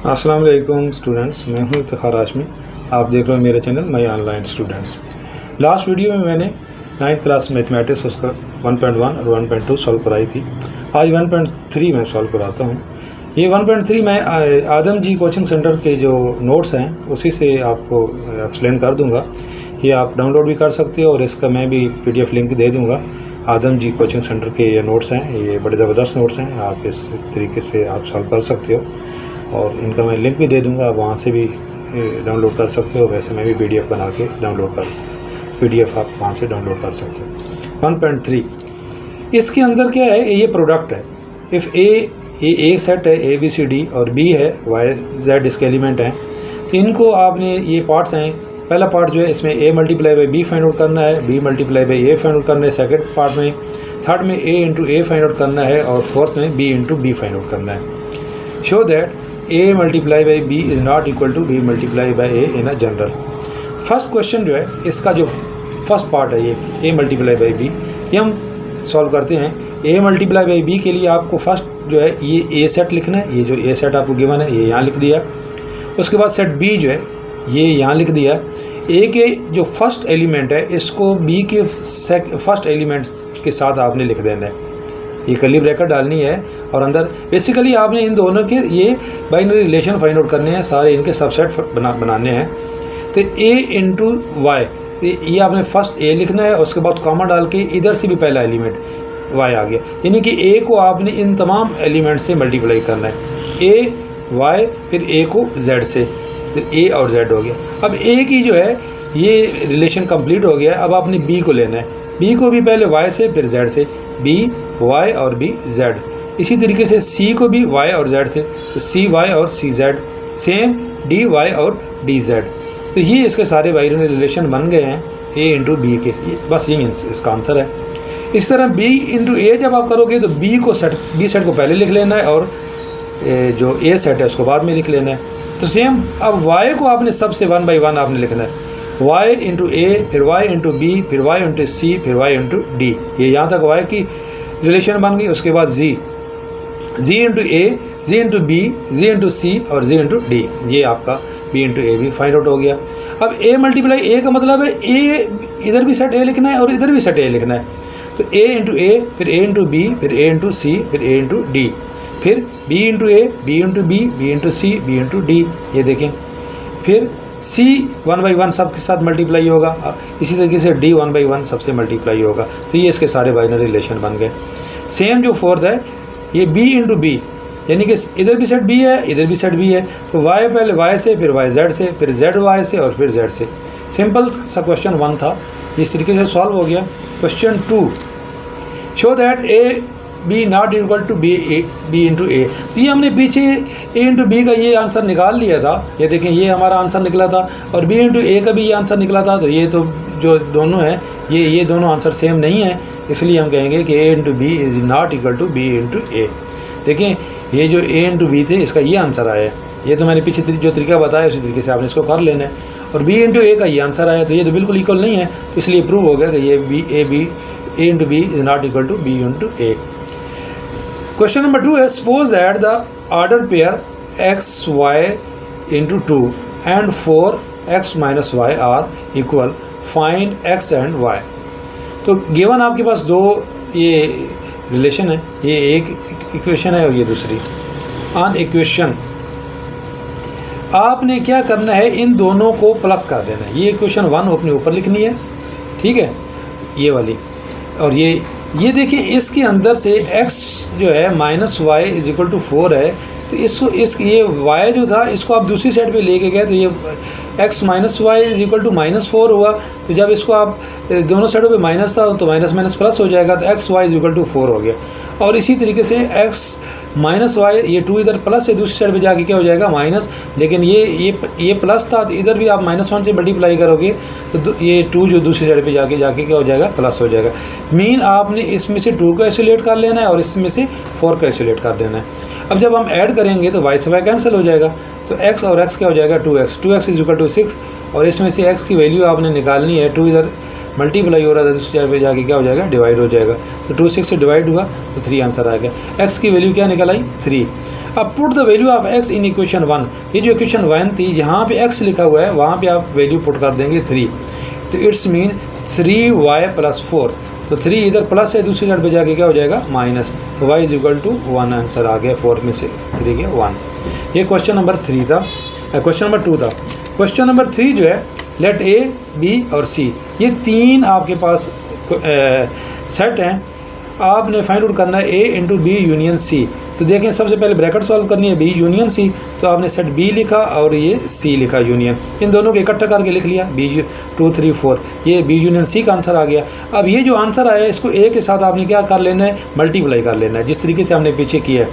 अस्सलाम वालेकुम स्टूडेंट्स, मैं हूं इफ्तिखार हाशमी। आप देख रहे हो मेरा channel my online students. Last video में मैंने 9th क्लास मैथमेटिक्स उसका 1.1 और 1.2 सॉल्व कराई थी। आज 1.3 मैं सॉल्व कराता हूं। ये 1.3 मैं आदम जी कोचिंग सेंटर के जो नोट्स हैं उसी से आपको एक्सप्लेन कर दूंगा। ये आप डाउनलोड भी कर सकते हो और इसका मैं भी PDF लिंक दे दूँगा। आदम जी कोचिंग सेंटर के ये नोट्स हैं, ये बड़े ज़बरदस्त नोट्स हैं। आप इस तरीके से आप सॉल्व कर सकते हो और इनका मैं लिंक भी दे दूंगा, आप वहाँ से भी डाउनलोड कर सकते हो। वैसे मैं भी PDF बना के डाउनलोड कर PDF आप वहाँ से डाउनलोड कर सकते हो। 1.3 इसके अंदर क्या है, ये प्रोडक्ट है। इफ़ ये एक सेट है ABCD और B है YZ इसके एलिमेंट हैं, तो इनको आपने ये पार्ट्स हैं। पहला पार्ट जो है इसमें A multiply by B find out करना है, B multiply by A find out करना है। सेकेंड पार्ट में थर्ड में A into A find out करना है और फोर्थ में B into B find out करना है। Show that A multiply by B is not equal to B multiply by A in a general. First question जो है इसका जो फर्स्ट पार्ट है ये A मल्टीप्लाई बाई B, ये हम सॉल्व करते हैं। A मल्टीप्लाई बाई B के लिए आपको फर्स्ट जो है ये A सेट लिखना है। ये जो A सेट आपको गिवन है ये यहाँ लिख दिया। उसके बाद सेट B जो है ये यहाँ लिख दिया। A के जो फर्स्ट एलिमेंट है इसको B के फर्स्ट एलिमेंट के साथ आपने लिख देना है। ये कर्ली ब्रैकेट डालनी है और अंदर बेसिकली आपने इन दोनों के ये बाइनरी रिलेशन फाइंड आउट करने हैं, सारे इनके सबसेट बनाने हैं। तो A इंटू वाई, ये आपने फर्स्ट A लिखना है। उसके बाद कॉमा डाल के इधर से भी पहला एलिमेंट Y आ गया, यानी कि A को आपने इन तमाम एलिमेंट से मल्टीप्लाई करना है। A Y फिर A को Z से, तो A और Z हो गया। अब A की जो है ये रिलेशन कंप्लीट हो गया। अब आपने B को लेना है। B को भी पहले Y से फिर Z से, B Y और B Z। इसी तरीके से C को भी Y और Z से, तो C Y और C Z। Same D Y और D Z। तो ये इसके सारे बाइनरी रिलेशन बन गए हैं A इंटू B के। बस ये इसका आंसर है। इस तरह B इंटू A जब आप करोगे तो B सेट को पहले लिख लेना है और जो A सेट है उसको बाद में लिख लेना है। तो सेम अब Y को आपने सबसे 1 बाई 1 आपने लिखना है। Y इंटू A फिर Y इंटू B फिर Y इंटू C फिर Y इंटू D। ये यहाँ तक Y की रिलेशन बन गई। उसके बाद Z into A, Z into B, Z into C और Z इंटू D। ये आपका B इंटू A भी फाइंड आउट हो गया। अब A मल्टीप्लाई A का मतलब है A इधर भी सेट A लिखना है और इधर भी सेट A लिखना है। तो A इंटू A फिर A इंटू B फिर A इंटू C फिर A इंटू D फिर B into A, B into B, B into C, B into D। ये देखें फिर C 1 बाई 1 सब के साथ मल्टीप्लाई होगा। इसी तरीके से D 1 बाई 1 सबसे मल्टीप्लाई होगा। तो ये इसके सारे बाइनरी रिलेशन बन गए। सेम जो फोर्थ है ये B इंटू B, यानी कि इधर भी सेट B है इधर भी सेट B है। तो Y पहले Y से फिर Y Z से फिर Z Y से और फिर Z से। सिंपल सा क्वेश्चन 1 था, इस तरीके से सॉल्व हो गया। Question 2, show that A B not equal to B into A। तो ये हमने पीछे A इंटू B का ये आंसर निकाल लिया था। ये देखें ये हमारा आंसर निकला था और B इंटू A का भी ये आंसर निकला था। तो ये तो जो दोनों हैं ये दोनों आंसर सेम नहीं है, इसलिए हम कहेंगे कि A into B is not equal to B into A। देखें ये जो A इंटू B थे इसका ये आंसर आया है। ये तो मैंने पीछे जो तरीका बताया उसी तरीके से आपने इसको कर लेना है। और B इंटू A का ये आंसर आया, तो ये तो बिल्कुल इक्वल नहीं है, तो इसलिए प्रूव हो गया कि ये A into B is not equal to B into A। Question number 2 है, suppose that the order pair XY into 2 and 4X minus Y are equal, find X and Y। तो गिवन आपके पास दो ये रिलेशन है, ये एक equation है और ये दूसरी। ऑन इक्वेशन आपने क्या करना है, इन दोनों को प्लस कर देना है। ये इक्वेशन 1 अपने ऊपर लिखनी है, ठीक है, ये वाली। और ये देखिए इसके अंदर से x जो है minus Y is equal to 4 है। तो ये y जो था इसको आप दूसरी साइड पे लेके गए तो ये x minus Y is equal to -4 हुआ। तो जब इसको आप दोनों साइडों पे माइनस था तो माइनस माइनस प्लस हो जाएगा, तो X Y is equal to 4 हो गया। और इसी तरीके से x माइनस वाई, ये 2 इधर प्लस है, दूसरी साइड पे जाके क्या हो जाएगा माइनस। लेकिन ये प्लस था तो इधर भी आप -1 से मल्टीप्लाई करोगे तो ये 2 जो दूसरी साइड पे जाके क्या हो जाएगा प्लस हो जाएगा। मीन आपने इसमें से 2 को आइसोलेट कर लेना है और इसमें से 4 को आइसोलेट कर देना है। अब जब हम ऐड करेंगे तो y से y कैंसिल हो जाएगा, तो x और x क्या हो जाएगा 2x इज इक्वल टू 6। और इसमें से x की वैल्यू आपने निकालनी है, 2 इधर मल्टीप्लाई हो रहा था दूसरी साइड पे जाके क्या हो जाएगा, डिवाइड हो जाएगा। तो 2 6 से डिवाइड हुआ तो 3 आंसर आ गया। एक्स की वैल्यू क्या निकल आई, 3। अब put the value of x in equation 1। ये जो इक्वेशन 1 थी, जहाँ पे एक्स लिखा हुआ है वहाँ पे आप वैल्यू पुट कर देंगे 3। तो इट्स मीन 3y + 4। तो 3 इधर प्लस है, दूसरी साइड पे जाके क्या हो जाएगा, माइनस। तो y = 1 आंसर आ गया। 4 में से 3 के 1। ये क्वेश्चन नंबर 3 था। क्वेश्चन नंबर 2 था। क्वेश्चन नंबर 3 जो है, लेट ए, बी और सी, ये 3 आपके पास सेट हैं। आपने फाइंड आउट करना है ए इंटू बी यूनियन सी। तो देखें, सबसे पहले ब्रैकेट सॉल्व करनी है, बी यूनियन सी। तो आपने सेट बी लिखा और ये सी लिखा यूनियन, इन दोनों को इकट्ठा करके लिख लिया, बी 2 3 4, ये बी यूनियन सी का आंसर आ गया। अब ये जो आंसर आया इसको ए के साथ आपने क्या कर लेना है, मल्टीप्लाई कर लेना है, जिस तरीके से हमने पीछे किया है।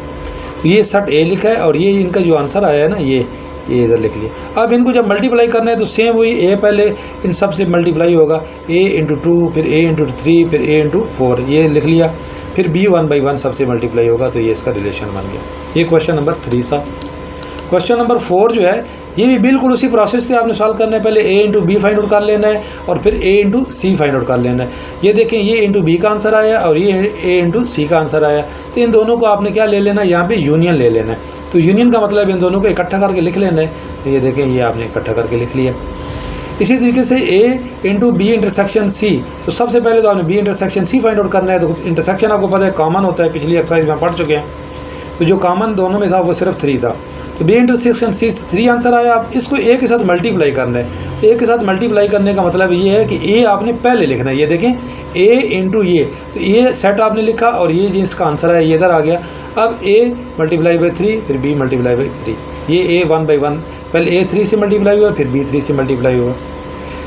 तो ये सेट ए लिखा है और ये इनका जो आंसर आया है ना, ये इधर लिख लिया। अब इनको जब मल्टीप्लाई करना है तो सेम वही, ए पहले इन सब से मल्टीप्लाई होगा, a × 2, फिर a × 3, फिर a × 4, ये लिख लिया। फिर b 1/1 सबसे मल्टीप्लाई होगा, तो ये इसका रिलेशन बन गया। ये क्वेश्चन नंबर 3 था। क्वेश्चन नंबर 4 जो है, ये भी बिल्कुल उसी प्रोसेस से आपने सॉल्व करना है। पहले a × b फाइंड आउट कर लेना है और फिर a × c फाइंड आउट कर लेना है। ये देखें, ये × b का आंसर आया और ये a × c का आंसर आया। तो इन दोनों को आपने क्या ले लेना है, यहाँ पे यूनियन ले लेना है। तो यूनियन का मतलब इन दोनों को इकट्ठा करके लिख लेना है। तो ये देखें, ये आपने इकट्ठा करके लिख लिया। इसी तरीके से a × b इंटरसेक्शन c। तो सबसे पहले तो आपने b intersection c find out करना है। तो इंटरसेक्शन आपको पता है कॉमन होता है, पिछली एक्सरसाइज में पढ़ चुके हैं। तो जो कॉमन दोनों में था वो सिर्फ 3 था। तो b इंटरसेक्शन c 3 आंसर आया। आप इसको a के साथ मल्टीप्लाई करना है। a के साथ मल्टीप्लाई करने का मतलब ये है कि a आपने पहले लिखना है। ये देखें, a × ये, तो ये सेट आपने लिखा और ये जिसका आंसर है ये इधर आ गया। अब a × 3, फिर b × 3, ये a 1/1, पहले a 3 से मल्टीप्लाई हुआ, फिर b 3 से मल्टीप्लाई हुआ।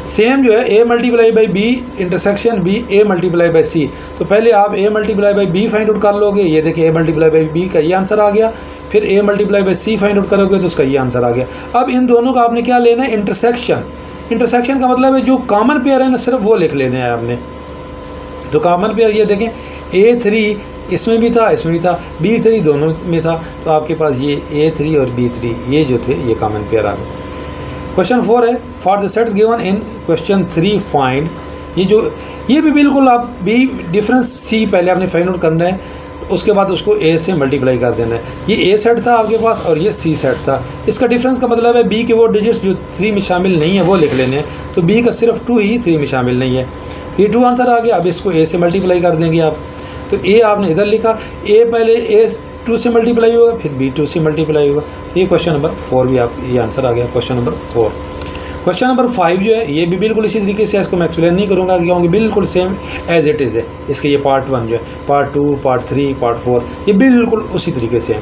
सेम जो है a × b intersection b a × c। तो पहले आप a × b फाइंड आउट कर लोगे, ये देखिए a × b का ये आंसर आ गया। फिर a × c फाइंड आउट करोगे तो उसका ये आंसर आ गया। अब इन दोनों का आपने क्या लेना है, इंटरसेक्शन। इंटरसेक्शन का मतलब है जो कॉमन पेयर है ना, सिर्फ वो लिख लेने हैं आपने। तो कॉमन पेयर ये देखें, a3 इसमें भी था, इसमें भी था, b3 दोनों में था। तो आपके पास ये a3 और b3 ये जो थे ये कॉमन पेयर आ गए। क्वेश्चन 4 है, for the sets given in question 3 find. ये भी बिल्कुल आप b डिफरेंस c पहले आपने फाइंड आउट करना है, उसके बाद उसको a से मल्टीप्लाई कर देना है। ये a सेट था आपके पास और ये c सेट था। इसका डिफरेंस का मतलब है b के वो डिजिट्स जो 3 में शामिल नहीं है वो लिख लेने हैं। तो b का सिर्फ 2 ही 3 में शामिल नहीं है। ये 2 आंसर आ गया। अब इसको a से मल्टीप्लाई कर देंगे आप। तो a आपने इधर लिखा, a पहले a 2 से मल्टीप्लाई होगा, फिर b 2 से मल्टीप्लाई होगा। तो ये क्वेश्चन नंबर 4 भी आप ये आंसर आ गया, क्वेश्चन नंबर 4। क्वेश्चन नंबर 5 जो है, ये भी बिल्कुल इसी तरीके से, इसको मैं एक्सप्लेन नहीं करूँगा क्योंकि बिल्कुल सेम एज इट इज़ है। इसके ये पार्ट 1 जो है, पार्ट 2, पार्ट 3, पार्ट 4, ये बिल्कुल उसी तरीके से है।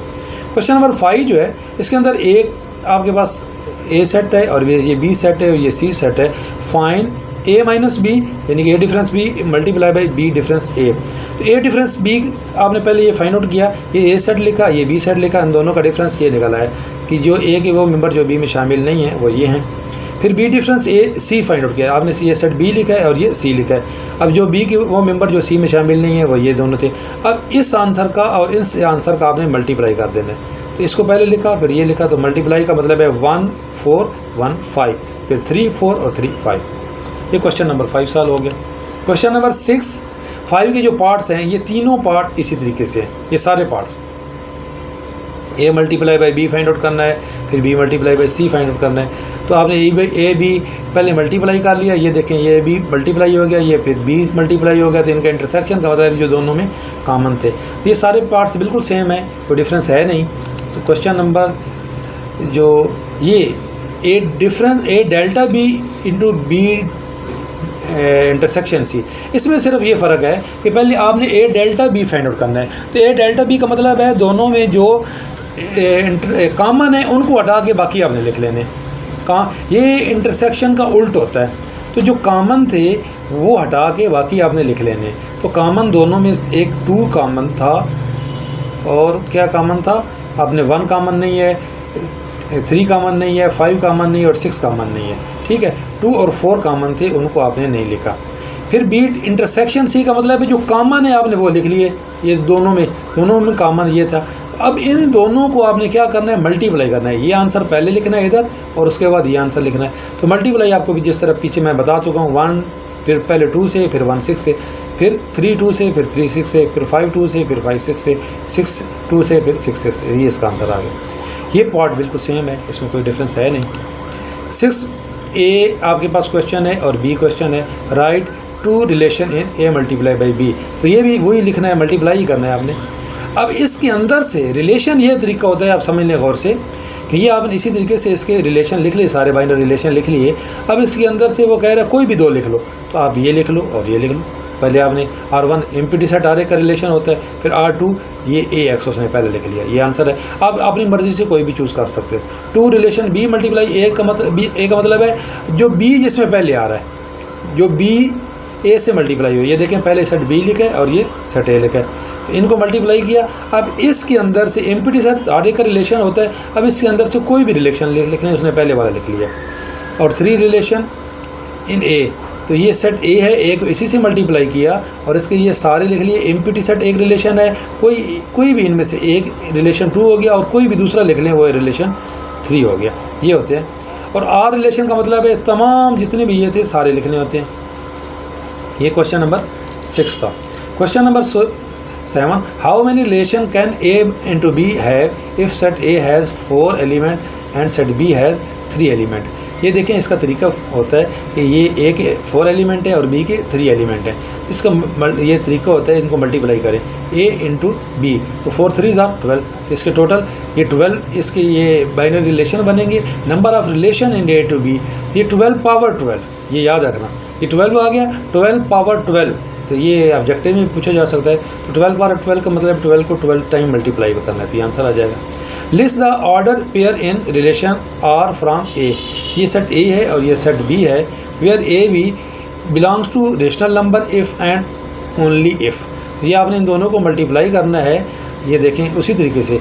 क्वेश्चन नंबर 5 जो है, इसके अंदर एक आपके पास a सेट है और ये b सेट है और ये c सेट है। फाइंड a - b, यानी कि a difference b × b difference a। तो a डिफरेंस b आपने पहले ये फाइंड आउट किया, ये a सेट लिखा, ये b सेट लिखा, इन दोनों का डिफरेंस ये निकला है कि जो a के वो मेंबर जो b में शामिल नहीं है वो ये हैं। फिर b difference c find out किया, आपने ये सेट b लिखा है और ये c लिखा है। अब जो b के वो मेंबर जो c में शामिल नहीं है वो ये दोनों थे। अब इस आंसर का और इस आंसर का आपने मल्टीप्लाई कर देना है। तो इसको पहले लिखा, फिर ये लिखा, तो मल्टीप्लाई का मतलब है 1 4 1 5, फिर 3 4 और 3 5। ये क्वेश्चन नंबर 5 सॉल्व हो गया। क्वेश्चन नंबर 6, 5 के जो पार्ट्स हैं ये तीनों पार्ट इसी तरीके से हैं, ये सारे parts. a × b find out करना है, फिर b × c फाइंड आउट करना है। तो आपने a b पहले मल्टीप्लाई कर लिया, ये देखें ये b मल्टीप्लाई हो गया, ये फिर b मल्टीप्लाई हो गया। तो इनका इंटरसेक्शन का मतलब जो दोनों में कॉमन थे। ये सारे पार्ट्स बिल्कुल सेम है, कोई डिफरेंस है नहीं। तो क्वेश्चन नंबर जो ये a delta b × b intersection C, इसमें सिर्फ ये फ़र्क है कि पहले आपने a delta b find out करना है। तो a डेल्टा b का मतलब है दोनों में जो कॉमन है उनको हटा के बाकी आपने लिख लेने। ये इंटरसेक्शन का उल्ट होता है। तो जो कॉमन थे वो हटा के बाकी आपने लिख लेने। तो कॉमन दोनों में एक 2 कॉमन था और क्या कॉमन था, आपने 1 कॉमन नहीं है, 3 कॉमन नहीं है, 5 कॉमन नहीं है और 6 कॉमन नहीं है। ठीक है, 2 और 4 कॉमन थे, उनको आपने नहीं लिखा। फिर b इंटरसेक्शन c का मतलब है जो कॉमन है आपने वो लिख लिए। ये दोनों में कॉमन ये था। अब इन दोनों को आपने क्या करना है, मल्टीप्लाई करना है। ये आंसर पहले लिखना है इधर और उसके बाद ये आंसर लिखना है। तो मल्टीप्लाई आपको भी जिस तरह पीछे मैं बता चुका हूँ, 1 फिर पहले 2 से, फिर 1 6 से, फिर 3 2 से, फिर 3 6 से, फिर 5 2 से, फिर 5 6 से, 6 2 से, फिर 6 6 से। ये इसका आंसर आ गया। ये पार्ट बिल्कुल सेम है, इसमें कोई डिफरेंस है नहीं। 6A आपके पास क्वेश्चन है और B क्वेश्चन है। Write two relation in A multiply by B। तो ये भी वही लिखना है, मल्टीप्लाई ही करना है आपने। अब इसके अंदर से रिलेशन, ये तरीका होता है, आप समझ लें गौर से कि ये आपने इसी तरीके से इसके रिलेशन लिख लिए, सारे बाइनरी रिलेशन लिख लिए। अब इसके अंदर से वो कह रहा है कोई भी 2 लिख लो, तो आप ये लिख लो और ये लिख लो। पहले आपने R1 empty set R A का रिलेशन होता है, फिर R2 ये AX उसने पहले लिख लिया, ये आंसर है। आप अपनी मर्ज़ी से कोई भी चूज़ कर सकते हो। 2 रिलेशन B मल्टीप्लाई A का मतलब है जो B जिसमें पहले आ रहा है, जो B A से मल्टीप्लाई हो। ये देखें पहले सेट B लिखा है और ये सेट A लिखा है, तो इनको मल्टीप्लाई किया। अब इसके अंदर से एम्प्टी सेट आर ए का रिलेशन होता है, अब इसके अंदर से कोई भी रिलेशन लिखना है, उसने पहले वाला लिख लिया। और 3 रिलेशन इन A, तो ये सेट A है, A को इसी से मल्टीप्लाई किया और इसके ये सारे लिख लिए। एम्प्टी सेट एक रिलेशन है, कोई भी इनमें से एक रिलेशन 2 हो गया और कोई भी दूसरा लिख लें वो रिलेशन 3 हो गया। ये होते हैं। और R रिलेशन का मतलब है तमाम जितने भी ये थे सारे लिखने होते हैं। ये क्वेश्चन नंबर 6 था। Question number 7, how many relation can A into B have if set A has 4 element and set B has 3 element. ये देखें इसका तरीका होता है कि ये A के 4 एलिमेंट है और B के 3 एलिमेंट है। इसका ये तरीका होता है, इनको मल्टीप्लाई करें A इंटू B, तो 4 3 ज़ार 12, तो इसके टोटल ये 12 इसके ये बाइनरी रिलेशन बनेंगे। Number of relation in A to B, ये 12 पावर 12, ये याद रखना। ये 12 आ गया, 12 पावर 12, तो ये ऑब्जेक्टिव में पूछा जा सकता है। तो 12 पावर 12 का मतलब 12 को 12 टाइम मल्टीप्लाई करना है, तो ये आंसर आ जाएगा। List the order pair in relation R from A। ये सेट A है और ये सेट B है। Where A B belongs to rational number if and only if. ये आपने इन दोनों को मल्टीप्लाई करना है। ये देखें उसी तरीके से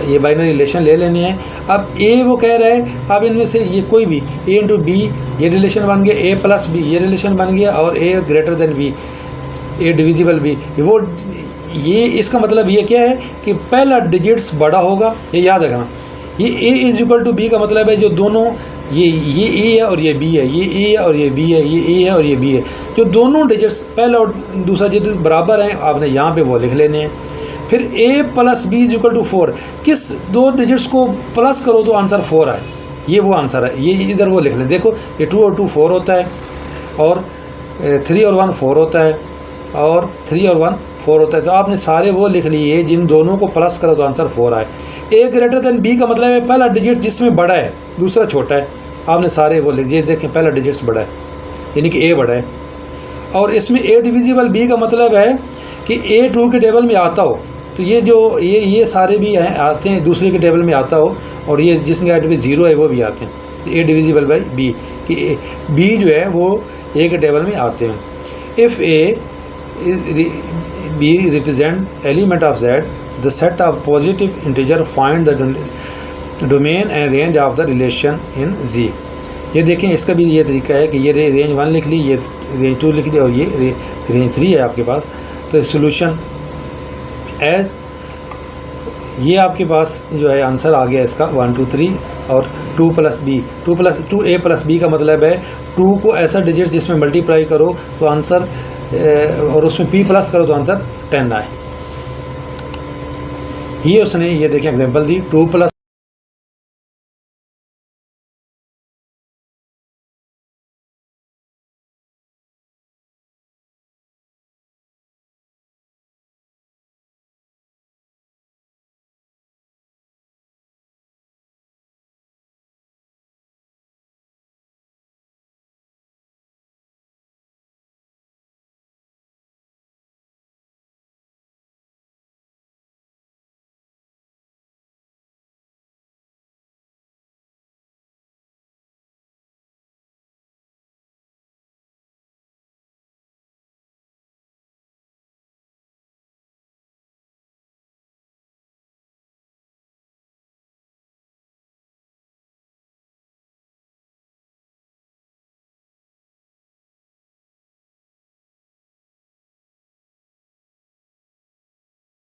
ये बाइनरी रिलेशन ले लेने हैं। अब A वो कह रहा है, अब इनमें से ये कोई भी A इंटू B ये रिलेशन बन गया, A प्लस B ये रिलेशन बन गया, और A greater than B, A divisible B, वो ये इसका मतलब ये क्या है कि पहला डिजिट्स बड़ा होगा, ये याद रखना। ये A is equal to B का मतलब है जो दोनों ये A है और ये B है, ये A है और ये B है, ये A है और ये B है, जो दोनों डिजिट्स पहला और दूसरा डिजिट बराबर हैं, आपने यहाँ पे वो लिख लेने हैं। फिर A plus B is equal to 4, किस 2 डिजिट्स को प्लस करो तो आंसर 4 आए, ये वो आंसर है। ये इधर वो लिख लें। देखो ये 2 और 2 4 होता है, और 3 और 1 4 होता है, और 3 और 1 4 होता है। तो आपने सारे वो लिख लिए जिन दोनों को प्लस करो तो आंसर 4 आए। A ग्रेटर देन B का मतलब है पहला डिजिट जिसमें बड़ा है दूसरा छोटा है, आपने सारे वो लिख दिए। देखें पहला डिजिट्स बड़ा है, यानी कि A बड़ा है। और इसमें A डिविजिबल B का मतलब है कि A 2 के टेबल में आता हो, तो ये जो ये सारे भी हैं आते हैं दूसरे के टेबल में आता हो, और ये जिसके आइट पे 0 है वो भी आते हैं। तो A डिविजिबल बाई B कि B जो है वो A के टेबल में आते हैं। If A B represent element of Z, the set of positive integer find the domain and range of the relation in Z। ये देखें इसका भी ये तरीका है कि ये रेंज 1 लिख ली, ये रेंज 2 लिख ली, और ये रेंज 3 है आपके पास। तो सोल्यूशन एज ये आपके पास जो है आंसर आ गया इसका 1 2 3 और 2 plus B, 2A plus B का मतलब है 2 को ऐसा डिजिट जिसमें मल्टीप्लाई करो तो आंसर और उसमें P प्लस करो तो आंसर 10 आए। ये उसने ये देखें एग्जांपल दी, 2 प्लस